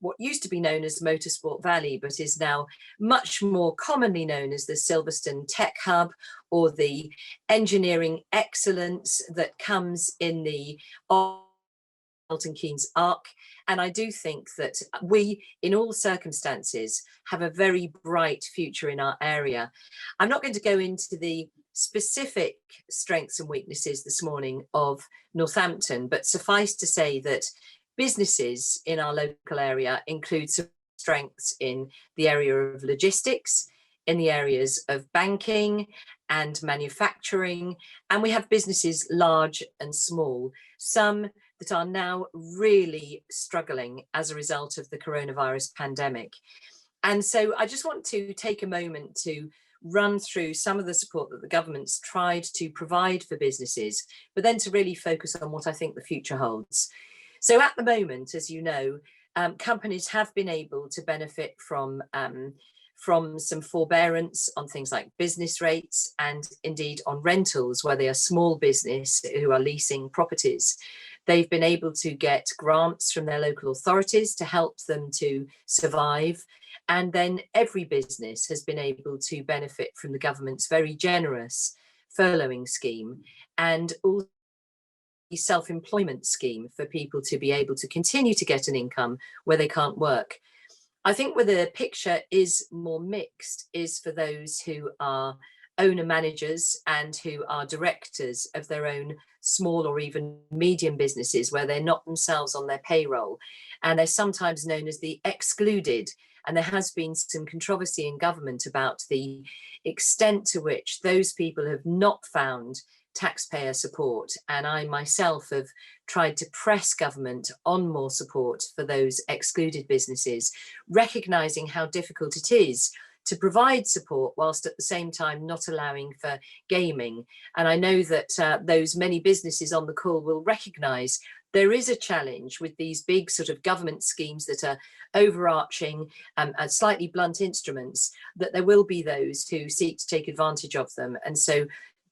what used to be known as Motorsport Valley, but is now much more commonly known as the Silverstone Tech Hub, or the engineering excellence that comes in the Milton Keynes arc. And I do think that we, in all circumstances, have a very bright future in our area. I'm not going to go into the specific strengths and weaknesses this morning of Northampton, but suffice to say that businesses in our local area include some strengths in the area of logistics, in the areas of banking and manufacturing, and we have businesses large and small, some that are now really struggling as a result of the coronavirus pandemic. And so I just want to take a moment to run through some of the support that the government's tried to provide for businesses, but then to really focus on what I think the future holds. So at the moment, as you know, companies have been able to benefit from some forbearance on things like business rates, and indeed on rentals where they are small business who are leasing properties. They've been able to get grants from their local authorities to help them to survive. And then every business has been able to benefit from the government's very generous furloughing scheme, and also the self-employment scheme for people to be able to continue to get an income where they can't work. I think where the picture is more mixed is for those who are owner managers and who are directors of their own small or even medium businesses where they're not themselves on their payroll, and they're sometimes known as the excluded. And there has been some controversy in government about the extent to which those people have not found taxpayer support. And I myself have tried to press government on more support for those excluded businesses, recognising how difficult it is to provide support whilst at the same time not allowing for gaming. And I know that those many businesses on the call will recognise there is a challenge with these big sort of government schemes that are overarching and slightly blunt instruments, that there will be those who seek to take advantage of them. And so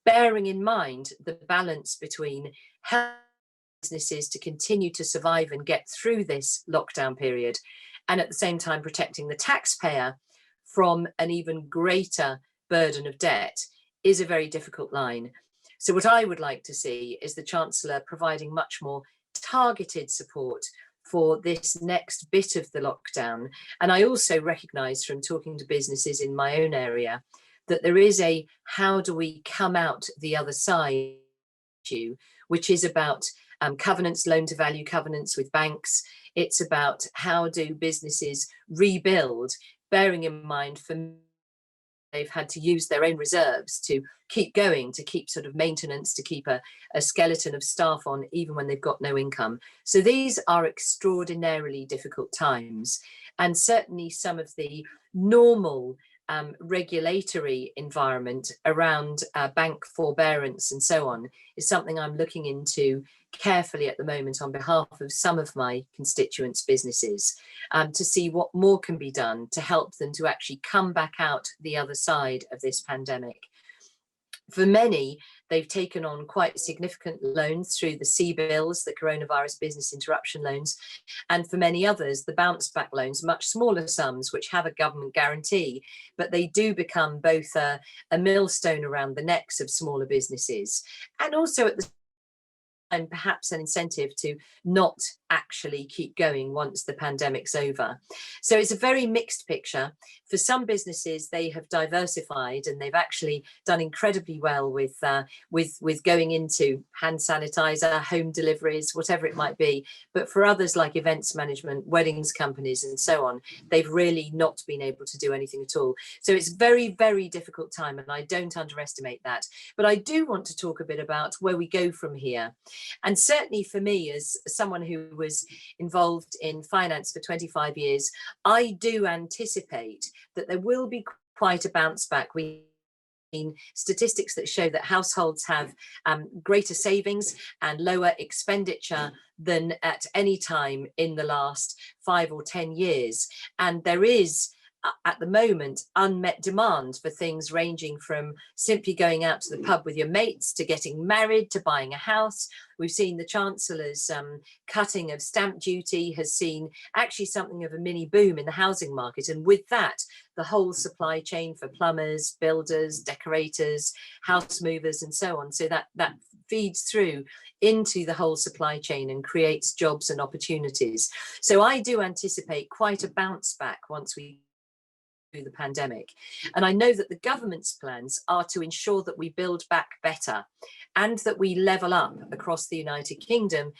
bearing in mind the balance between helping businesses to continue to survive and get through this lockdown period, and at the same time protecting the taxpayer from an even greater burden of debt, is a very difficult line. So what I would like to see is the Chancellor providing much more targeted support for this next bit of the lockdown. And I also recognise from talking to businesses in my own area that there is a how do we come out the other side issue, which is about covenants, loan to value covenants with banks. It's about how do businesses rebuild, bearing in mind for they've had to use their own reserves to keep going, to keep sort of maintenance, to keep a skeleton of staff on even when they've got no income. So these are extraordinarily difficult times, and certainly some of the normal regulatory environment around bank forbearance and so on is something I'm looking into carefully at the moment on behalf of some of my constituents' businesses, to see what more can be done to help them to actually come back out the other side of this pandemic. For many, they've taken on quite significant loans through the CBILS, the coronavirus business interruption loans, and for many others, the bounce back loans, much smaller sums, which have a government guarantee, but they do become both a millstone around the necks of smaller businesses, and also at the and perhaps an incentive to not actually keep going once the pandemic's over. So it's a very mixed picture. For some businesses, they have diversified and they've actually done incredibly well with going into hand sanitizer, home deliveries, whatever it might be. But for others like events management, weddings companies and so on, they've really not been able to do anything at all. So it's very, very difficult time, and I don't underestimate that. But I do want to talk a bit about where we go from here. And certainly for me, as someone who was involved in finance for 25 years, I do anticipate that there will be quite a bounce back. We've seen statistics that show that households have greater savings and lower expenditure than at any time in the last 5 or 10 years. And there is at the moment, unmet demand for things ranging from simply going out to the pub with your mates to getting married to buying a house. We've seen the Chancellor's cutting of stamp duty has seen actually something of a mini boom in the housing market. And with that, the whole supply chain for plumbers, builders, decorators, house movers, and so on. So that feeds through into the whole supply chain and creates jobs and opportunities. So I do anticipate quite a bounce back once we through the pandemic. And I know that the government's plans are to ensure that we build back better and that we level up across the United Kingdom.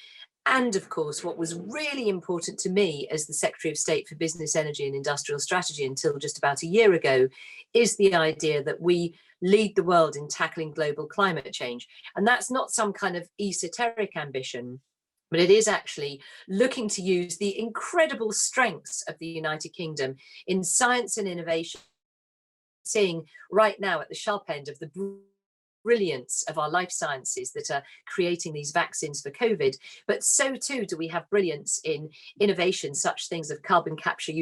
And of course, what was really important to me as the Secretary of State for Business, Energy and Industrial Strategy until just about a year ago is the idea that we lead the world in tackling global climate change. And that's not some kind of esoteric ambition, but it is actually looking to use the incredible strengths of the United Kingdom in science and innovation, seeing right now at the sharp end of the brilliance of our life sciences that are creating these vaccines for COVID, but so too do we have brilliance in innovation, such things of carbon capture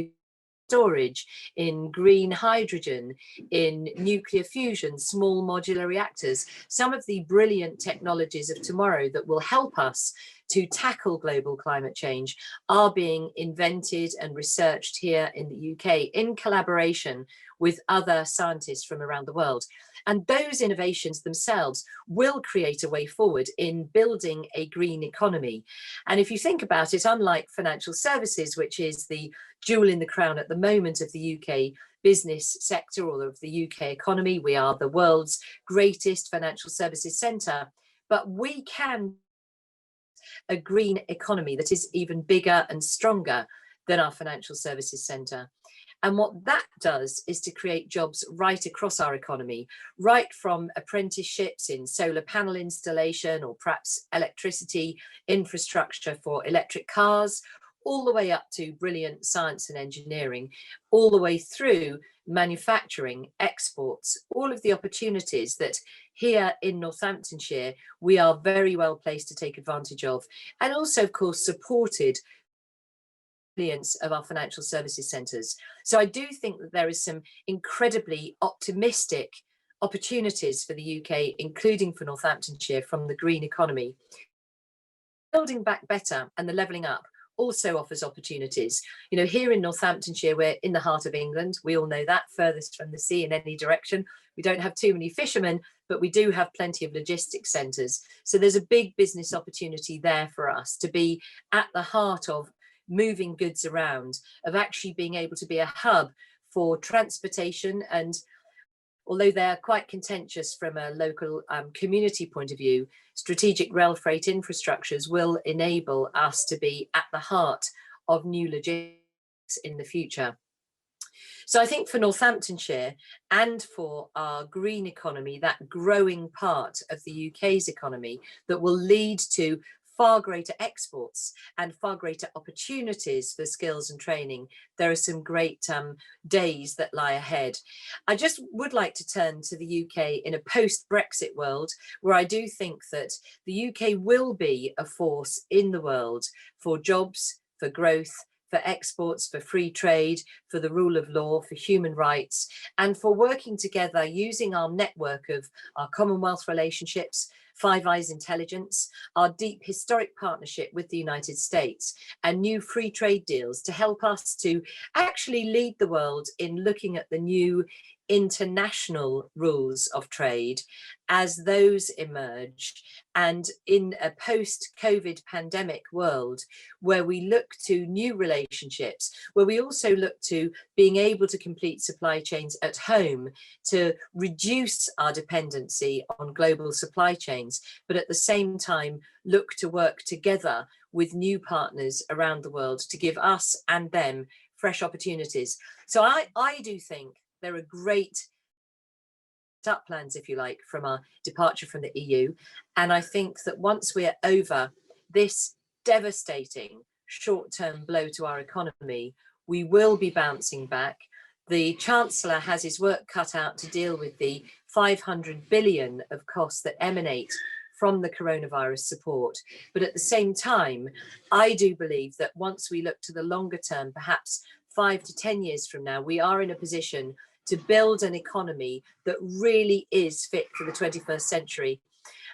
storage, in green hydrogen, in nuclear fusion, small modular reactors, some of the brilliant technologies of tomorrow that will help us to tackle global climate change are being invented and researched here in the UK in collaboration with other scientists from around the world. And those innovations themselves will create a way forward in building a green economy. And if you think about it, unlike financial services, which is the jewel in the crown at the moment of the UK business sector or of the UK economy, we are the world's greatest financial services centre, but we can a green economy that is even bigger and stronger than our financial services centre. And what that does is to create jobs right across our economy, right from apprenticeships in solar panel installation or perhaps electricity infrastructure for electric cars, all the way up to brilliant science and engineering, all the way through manufacturing, exports, all of the opportunities that here in Northamptonshire, we are very well placed to take advantage of. And also, of course, supported of our financial services centres. So I do think that there is some incredibly optimistic opportunities for the UK, including for Northamptonshire, from the green economy. Building back better and the levelling up also offers opportunities. You know, here in Northamptonshire, we're in the heart of England. We all know that, furthest from the sea in any direction. We don't have too many fishermen, but we do have plenty of logistics centres. So there's a big business opportunity there for us to be at the heart of moving goods around, of actually being able to be a hub for transportation. And although they're quite contentious from a local community point of view, strategic rail freight infrastructures will enable us to be at the heart of new logistics in the future. So I think for Northamptonshire and for our green economy, that growing part of the UK's economy that will lead to far greater exports and far greater opportunities for skills and training, there are some great days that lie ahead. I just would like to turn to the UK in a post-Brexit world, where I do think that the UK will be a force in the world for jobs, for growth, for exports, for free trade, for the rule of law, for human rights, and for working together using our network of our Commonwealth relationships, Five Eyes intelligence, our deep historic partnership with the United States, and new free trade deals to help us to actually lead the world in looking at the new international rules of trade as those emerge, and in a post-COVID pandemic world where we look to new relationships, where we also look to being able to complete supply chains at home to reduce our dependency on global supply chains, but at the same time look to work together with new partners around the world to give us and them fresh opportunities. So I do think there are great up plans, if you like, from our departure from the EU. And I think that once we're over this devastating short-term blow to our economy, we will be bouncing back. The Chancellor has his work cut out to deal with the 500 billion of costs that emanate from the coronavirus support. But at the same time, I do believe that once we look to the longer term, perhaps 5 to 10 years from now, we are in a position to build an economy that really is fit for the 21st century.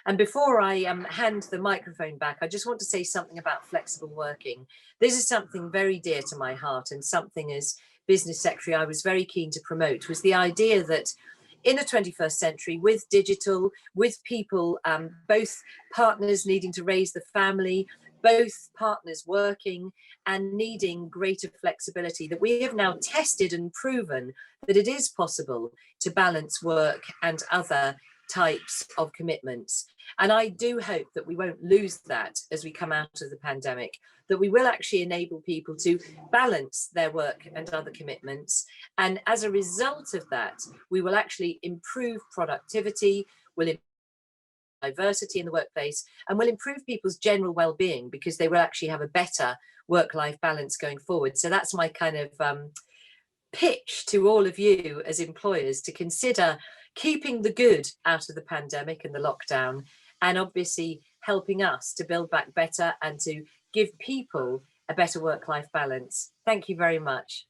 And before I hand the microphone back, I just want to say something about flexible working. This is something very dear to my heart, and something as business secretary I was very keen to promote, was the idea that in the 21st century, with digital, with people, both partners needing to raise the family, both partners working and needing greater flexibility, that we have now tested and proven that it is possible to balance work and other types of commitments. And I do hope that we won't lose that as we come out of the pandemic, that we will actually enable people to balance their work and other commitments. And as a result of that, we will actually improve productivity, will improve diversity in the workplace, and will improve people's general well-being, because they will actually have a better work-life balance going forward. So that's my kind of pitch to all of you as employers, to consider keeping the good out of the pandemic and the lockdown, and obviously helping us to build back better and to give people a better work-life balance. Thank you very much.